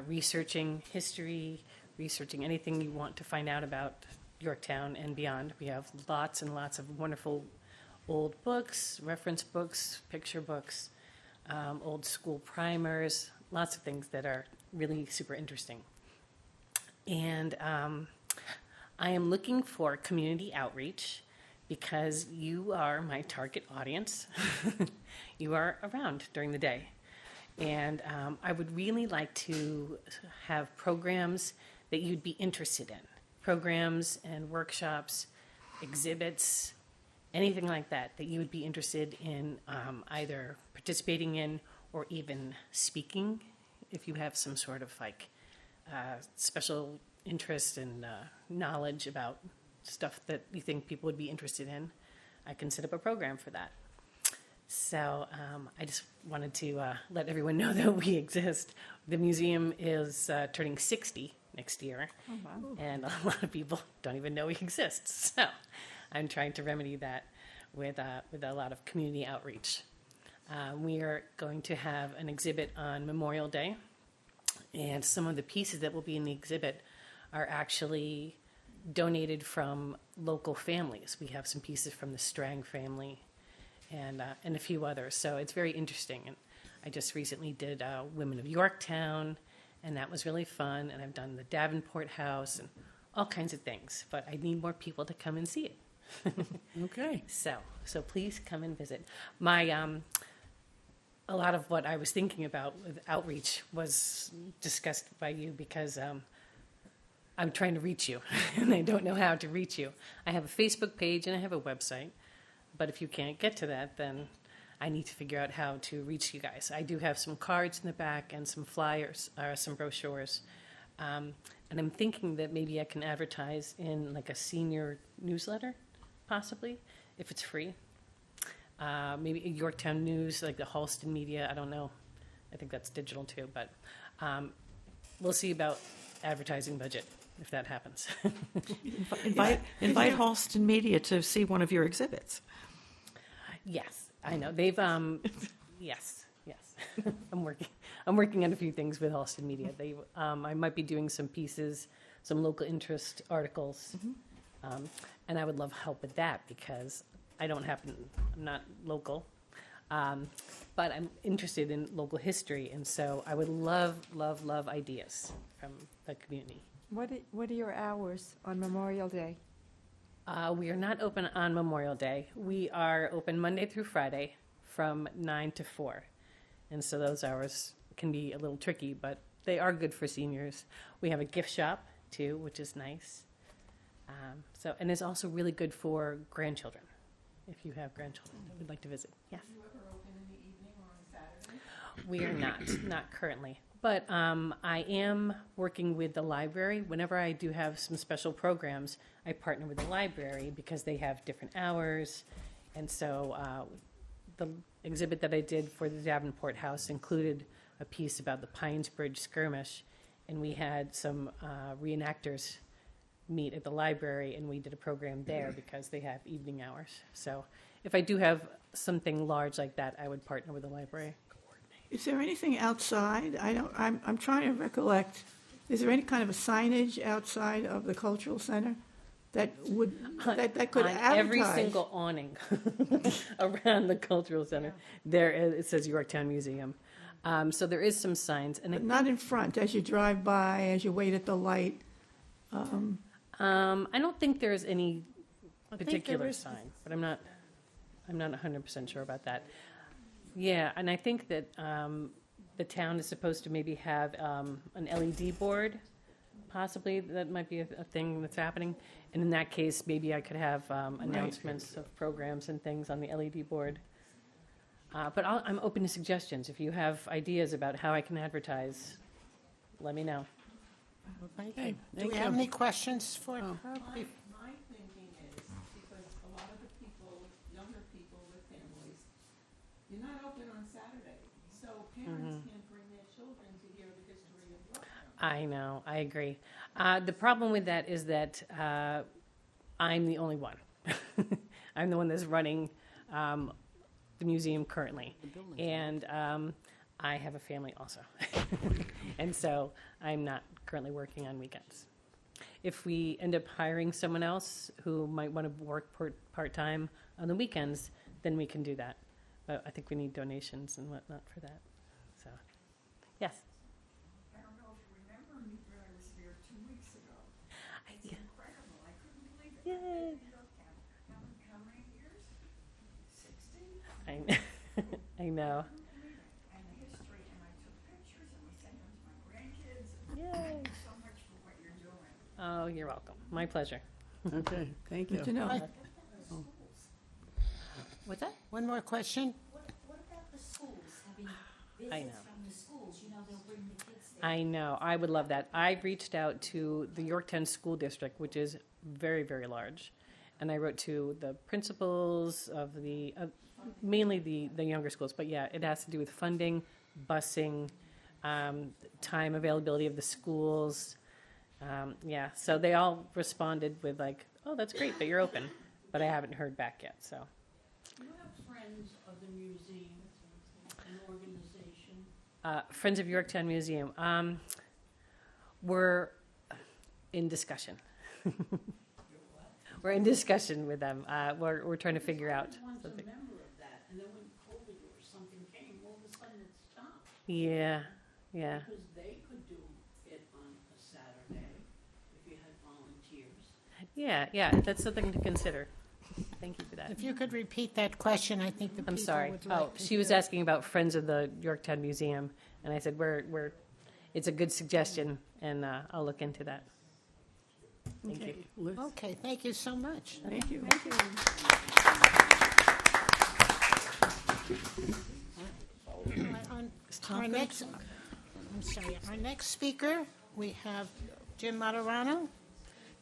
researching history, researching anything you want to find out about Yorktown and beyond. We have lots and lots of wonderful old books, reference books, picture books, old school primers, lots of things that are really super interesting. And I am looking for community outreach because you are my target audience. You are around during the day. And I would really like to have programs that you'd be interested in. Programs and workshops, exhibits, anything like that you would be interested in either participating in or even speaking if you have some sort of like special interest and knowledge about stuff that you think people would be interested in. I can set up a program for that. So I just wanted to let everyone know that we exist. The museum is turning 60 next year, and a lot of people don't even know we exist. So I'm trying to remedy that with a lot of community outreach. We are going to have an exhibit on Memorial Day, and some of the pieces that will be in the exhibit are actually donated from local families. We have some pieces from the Strang family and a few others. So it's very interesting. And I just recently did Women of Yorktown, and that was really fun. And I've done the Davenport House and all kinds of things. But I need more people to come and see it. Okay. So please come and visit. My a lot of what I was thinking about with outreach was discussed by you because I'm trying to reach you, and I don't know how to reach you. I have a Facebook page and I have a website, but if you can't get to that, then I need to figure out how to reach you guys. I do have some cards in the back and some flyers, some brochures, and I'm thinking that maybe I can advertise in like a senior newsletter, possibly, if it's free. Maybe a Yorktown News, like the Halston Media, I don't know. I think that's digital too, but we'll see about advertising budget if that happens. Invite Halston Media to see one of your exhibits. Yes, I know. They've yes. I'm working on a few things with Halston Media. I might be doing some pieces, some local interest articles And I would love help with that because I'm not local, but I'm interested in local history, and so I would love ideas from the community. What are your hours on Memorial Day? We are not open on Memorial Day. We are open Monday through Friday from 9 to 4. And so those hours can be a little tricky, but they are good for seniors. We have a gift shop, too, which is nice. And it's also really good for grandchildren, if you have grandchildren that would like to visit. Yes. Are you ever open in the evening or on Saturday? We are not currently. But I am working with the library. Whenever I do have some special programs, I partner with the library because they have different hours. And so the exhibit that I did for the Davenport House included a piece about the Pines Bridge skirmish. And we had some reenactors meet at the library, and we did a program there because they have evening hours. So if I do have something large like that, I would partner with the library. Is there anything outside? I'm trying to recollect. Is there any kind of a signage outside of the cultural center that could on advertise? Every single awning around the cultural center, it says Yorktown Museum. So there is some signs, and But not in front as you drive by, as you wait at the light. I don't think there's any particular sign, but I'm not 100% sure about that. Yeah, and I think that the town is supposed to maybe have an LED board, possibly. That might be a thing that's happening. And in that case, maybe I could have announcements of programs and things on the LED board. But I'm open to suggestions. If you have ideas about how I can advertise, let me know. Thank you. Do we have any questions for her? My thinking is, because a lot of the younger people with families, you're not open on Saturday, so parents can't bring their children to hear the history of Yorktown. I know, I agree. The problem with that is that I'm the only one. I'm the one that's running the museum currently, and I have a family also. And so I'm not currently working on weekends. If we end up hiring someone else who might want to work part-time on the weekends, then we can do that. But I think we need donations and whatnot for that. So, yes? I don't know if you remember me, but I was there 2 weeks ago. It's incredible. I couldn't believe it. Yay. How many years? 60? I know. And the history, and I took pictures, and we sent them to my grandkids. Yay. Thank you so much for what you're doing. Oh, you're welcome. My pleasure. Okay, thank you. Good to know. What's that? One more question? What about the schools? Having I know. visits from the schools, they'll bring the kids there. I know. I would love that. I've reached out to the Yorktown School District, which is very, very large. And I wrote to the principals of mainly the younger schools. But yeah, it has to do with funding, busing, time availability of the schools. Yeah, so they all responded with like, oh, that's great that you're open. But I haven't heard back yet, so. Do you have Friends of the Museum, an organization? Friends of Yorktown Museum. We're in discussion. We're in discussion with them. We're trying to figure out Everyone's something. a member of that, and then when COVID or something came, all of a sudden it stopped. Yeah, yeah. Because they could do it on a Saturday if you had volunteers. Yeah, that's something to consider. Thank you for that. If you could repeat that question, I think the people I'm sorry. would like Oh, to she was hear. asking about Friends of the Yorktown Museum, and I said it's a good suggestion, and I'll look into that. Thank you. Okay, thank you so much. Thank you. Our next speaker, we have Jim Materano.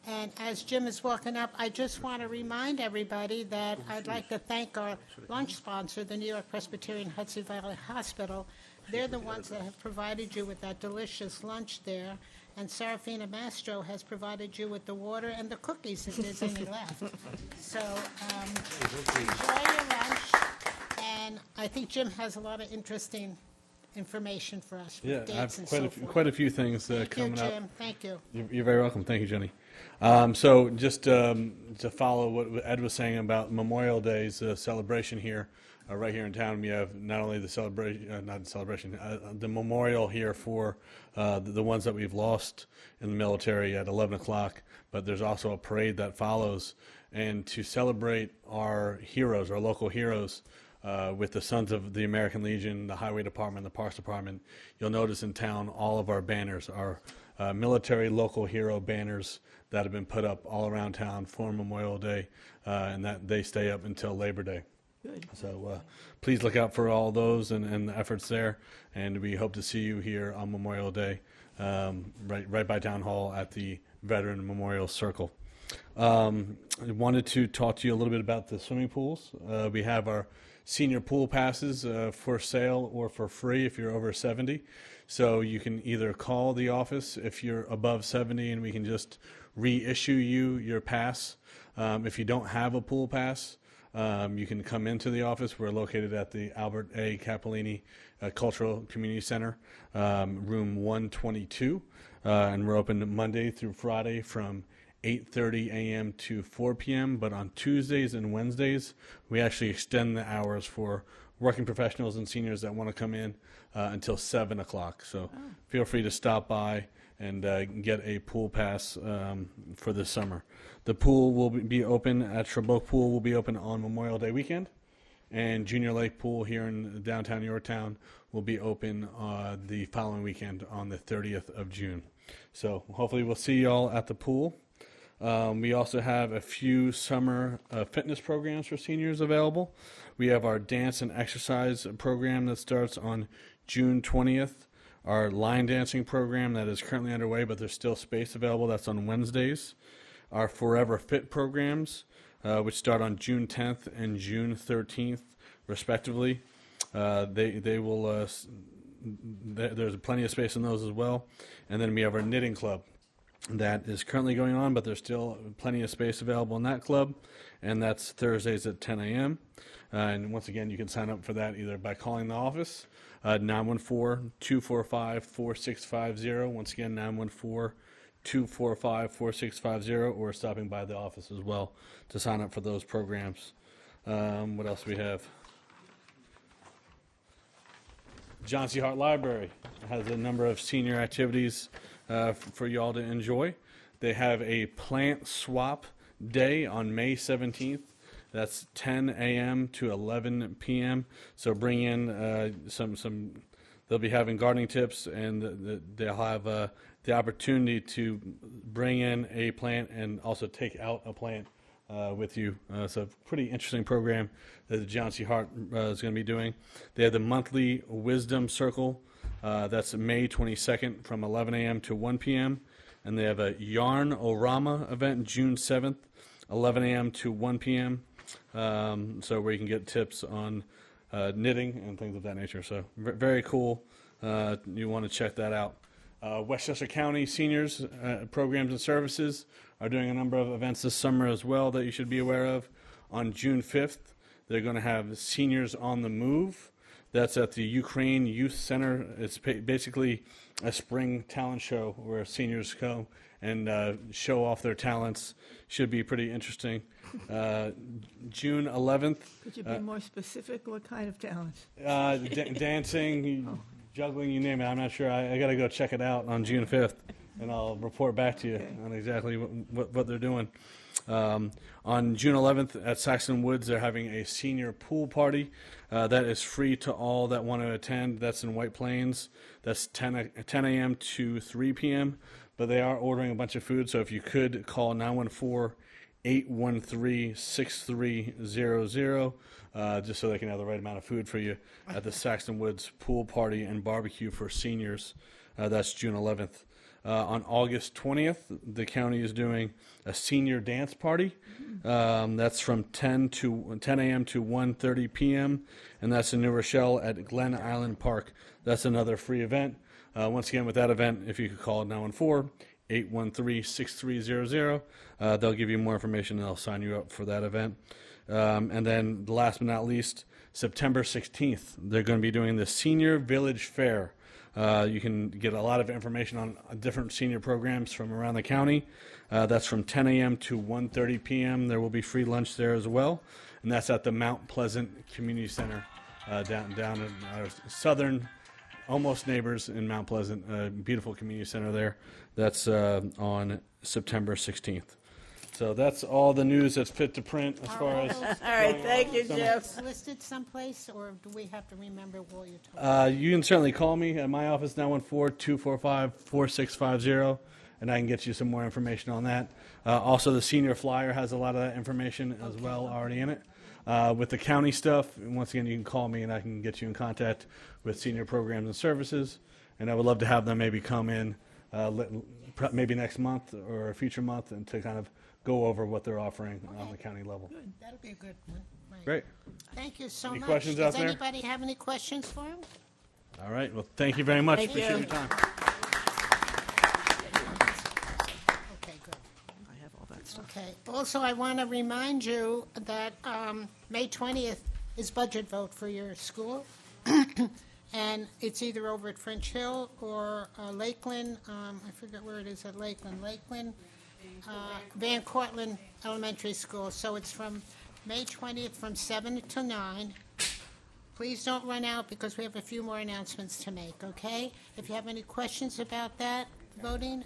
And as Jim is walking up, I just want to remind everybody that I'd like to thank our lunch sponsor, the New York Presbyterian Hudson Valley Hospital. They're the ones that have provided you with that delicious lunch there. And Serafina Mastro has provided you with the water and the cookies if there's any left. So enjoy your lunch. And I think Jim has a lot of interesting information for us. Yeah, dates I have and so forth. quite a few things Thank coming you, up. Jim. Thank you. You're very welcome. Thank you, Jenny. So just to follow what Ed was saying about Memorial Day's celebration here, right here in town, we have not only the celebration, the memorial here for the ones that we've lost in the military at 11 o'clock, but there's also a parade that follows. And to celebrate our heroes, our local heroes, with the Sons of the American Legion, the Highway Department, the Parks Department, you'll notice in town all of our banners, our military local hero banners that have been put up all around town for Memorial Day, and that they stay up until Labor Day. Good. So please look out for all those and the efforts there, and we hope to see you here on Memorial Day, right by Town Hall at the Veteran Memorial Circle. I wanted to talk to you a little bit about the swimming pools. We have our senior pool passes for sale or for free if you're over 70. So you can either call the office if you're above 70 and we can just reissue you your pass. If you don't have a pool pass, you can come into the office. We're located at the Albert A. Cappellini Cultural Community Center, room 122, and we're open Monday through Friday from 8:30 a.m. to 4 p.m., but on Tuesdays and Wednesdays, we actually extend the hours for working professionals and seniors that want to come in until 7 o'clock. So feel free to stop by and get a pool pass for this summer. The pool will be open at Sherbrooke Pool will be open on Memorial Day weekend, and Junior Lake Pool here in downtown Yorktown will be open the following weekend on the 30th of June. So hopefully we'll see you all at the pool. We also have a few summer fitness programs for seniors available. We have our dance and exercise program that starts on June 20th. Our line dancing program that is currently underway, but there's still space available. That's on Wednesdays. Our Forever Fit programs, which start on June 10th and June 13th, respectively. They will. There's plenty of space in those as well. And then we have our knitting club. That is currently going on, but there's still plenty of space available in that club, and that's Thursdays at 10 a.m. And once again, you can sign up for that either by calling the office, 914-245-4650. Once again, 914-245-4650, or stopping by the office as well to sign up for those programs. What else do we have? John C. Hart Library has a number of senior activities for you all to enjoy. They have a plant swap day on May 17th. That's 10 a.m. to 11 p.m. So bring in some. They'll be having gardening tips, and they'll have the opportunity to bring in a plant and also take out a plant with you. So pretty interesting program that the John C. Hart is going to be doing. They have the monthly Wisdom Circle. That's May 22nd from 11 a.m. to 1 p.m. And they have a Yarn-O-Rama event June 7th, 11 a.m. to 1 p.m. So where you can get tips on knitting and things of that nature. So very cool. You want to check that out. Westchester County Seniors Programs and Services are doing a number of events this summer as well that you should be aware of. On June 5th, they're going to have Seniors on the Move. That's at the Ukraine Youth Center. It's basically a spring talent show where seniors go and show off their talents. Should be pretty interesting. June 11th. Could you be more specific? What kind of talent? Dancing, juggling, you name it. I'm not sure. I got to go check it out on June 5th, and I'll report back to you on exactly what they're doing. On June 11th at Saxon Woods, they're having a senior pool party that is free to all that want to attend. That's in White Plains. That's 10 a.m. to 3 p.m., but they are ordering a bunch of food, so if you could call 914-813-6300, just so they can have the right amount of food for you at the Saxon Woods Pool Party and Barbecue for Seniors. That's June 11th. On August 20th, the county is doing a senior dance party. That's from 10 a.m. to 1:30 p.m., and that's in New Rochelle at Glen Island Park. That's another free event. Once again, with that event, if you could call 914-813-6300, they'll give you more information and they'll sign you up for that event. And then last but not least, September 16th, they're going to be doing the Senior Village Fair. You can get a lot of information on different senior programs from around the county. That's from 10 a.m. to 1:30 p.m. There will be free lunch there as well, and that's at the Mount Pleasant Community Center down in our southern, almost neighbors in Mount Pleasant. Beautiful community center there. That's on September 16th. So that's all the news that's fit to print as far as. All right, thank you, Summer. Jeff. Listed someplace, or do we have to remember what you're talking You can certainly call me at my office, 914-245-4650, and I can get you some more information on that. Also, the senior flyer has a lot of that information as well already in it. With the county stuff, once again, you can call me and I can get you in contact with senior programs and services. And I would love to have them maybe come in maybe next month or a future month and to kind of go over what they're offering on the county level. Good. That'll be a good one. Right. Great. Thank you so Any much. questions out Does there? anybody have any questions for him? All right. Well, thank you very much. Thank Appreciate you. your time. Okay, good. I have all that stuff. Okay. Also, I want to remind you that May 20th is budget vote for your school. And it's either over at French Hill or Lakeland. I forget where it is at Lakeland. Van Cortlandt Elementary School. So it's from May 20th from 7 to 9. Please don't run out because we have a few more announcements to make, okay? If you have any questions about that voting,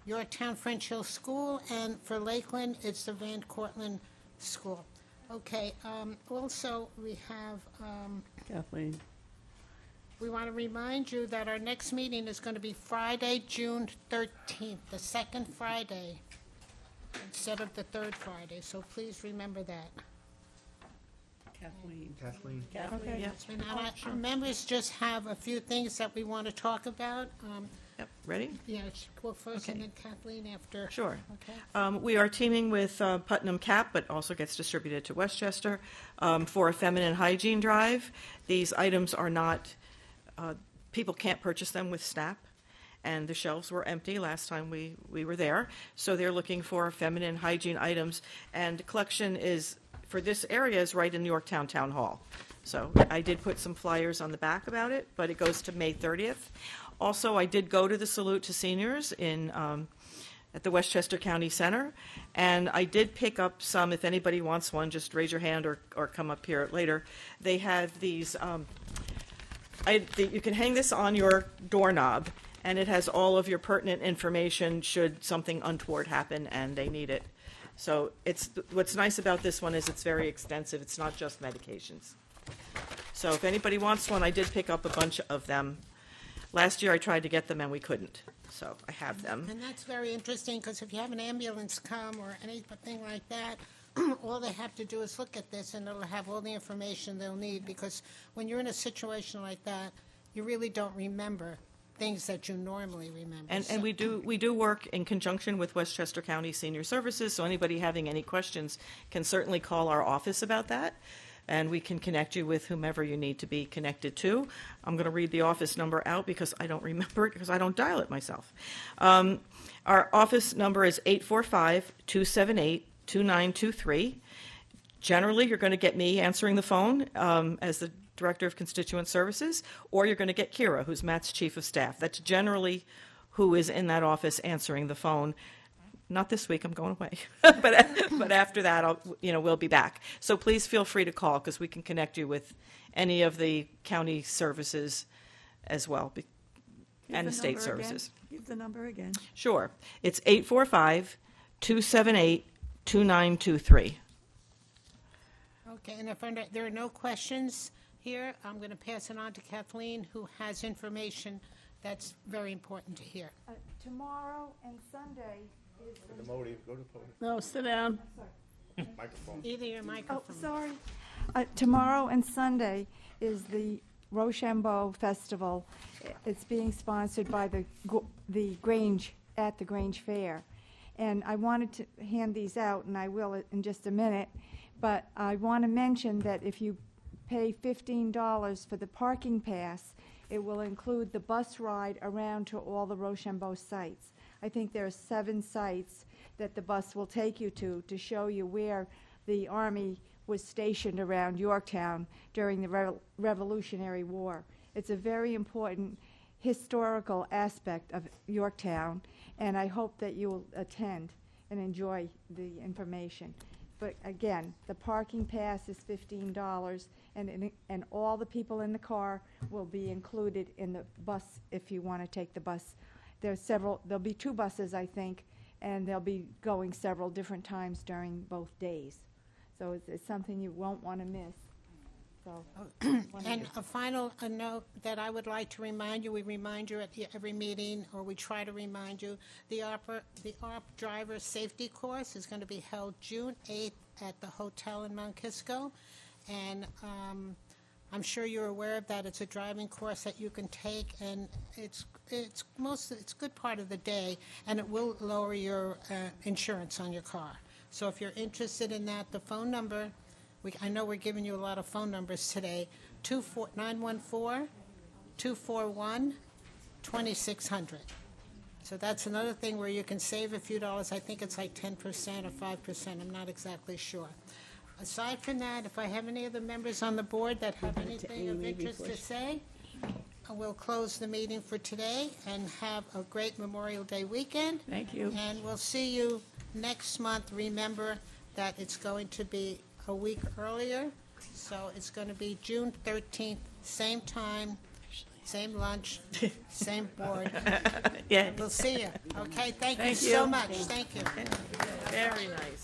Yorktown French Hill School, and for Lakeland, it's the Van Cortlandt School. Okay, also we have, Kathleen. we want to remind you that our next meeting is going to be Friday, June 13th, the second Friday, instead of the third Friday, so please remember that. Kathleen. Okay, yeah. And our members just have a few things that we want to talk about. Yep, ready? Yeah, go first, and Okay. then Kathleen after. Sure. Okay. We are teaming with Putnam Cap, but also gets distributed to Westchester, for a feminine hygiene drive. These items are not, people can't purchase them with SNAP, and the shelves were empty last time we were there. So they're looking for feminine hygiene items, and collection is, for this area, is right in Yorktown Town Hall. So I did put some flyers on the back about it, but it goes to May 30th. Also, I did go to the Salute to Seniors at the Westchester County Center, and I did pick up some. If anybody wants one, just raise your hand or come up here later. They have these, you can hang this on your doorknob, and it has all of your pertinent information should something untoward happen and they need it. So what's nice about this one is it's very extensive. It's not just medications. So if anybody wants one, I did pick up a bunch of them. Last year I tried to get them and we couldn't, so I have them. And that's very interesting, because if you have an ambulance come or anything like that, all they have to do is look at this and it'll have all the information they'll need, because when you're in a situation like that, you really don't remember things that you normally remember. And we do work in conjunction with Westchester County Senior Services, so anybody having any questions can certainly call our office about that, and we can connect you with whomever you need to be connected to. I'm going to read the office number out because I don't remember it because I don't dial it myself. Our office number is 845-278-2923. Generally, you're going to get me answering the phone as the Director of Constituent Services, or you're going to get Kira, who's Matt's Chief of Staff. That's generally who is in that office answering the phone. Not this week, I'm going away. but after that, we'll be back. So please feel free to call because we can connect you with any of the county services as well, and the state services. Give the number again. Sure. It's 845-278-2923. Okay, and if there are no questions here, I'm going to pass it on to Kathleen, who has information that's very important to hear. Tomorrow and Sunday is the... Go to the podium. No, sit down. Microphone. Either your microphone. Oh, sorry. Tomorrow and Sunday is the Rochambeau Festival. It's being sponsored by the Grange, at the Grange Fair. And I wanted to hand these out, and I will in just a minute, but I want to mention that if you pay $15 for the parking pass, it will include the bus ride around to all the Rochambeau sites. I think there are 7 sites that the bus will take you to show you where the Army was stationed around Yorktown during the Revolutionary War. It's a very important historical aspect of Yorktown, and I hope that you will attend and enjoy the information. But again, the parking pass is $15, and all the people in the car will be included in the bus if you want to take the bus. There'll be 2 buses, I think, and they'll be going several different times during both days. So it's something you won't want to miss. So, And a final note that I would like to remind you, we remind you at every meeting, or we try to remind you, the ARP driver safety course is going to be held June 8th at the hotel in Mount Kisco. And I'm sure you're aware of that. It's a driving course that you can take, and it's a good part of the day, and it will lower your insurance on your car. So if you're interested in that, the phone number, I know we're giving you a lot of phone numbers today, 914-241-2600. So that's another thing where you can save a few dollars. I think it's like 10% or 5%. I'm not exactly sure. Aside from that, if I have any other members on the board that have anything of interest to say, we'll close the meeting for today and have a great Memorial Day weekend. Thank you. And we'll see you next month. Remember that it's going to be a week earlier, so it's going to be June 13th, same time, same lunch, same board. Yeah. We'll see you. Okay, thank you Thank so you. much. Thank you. Very nice.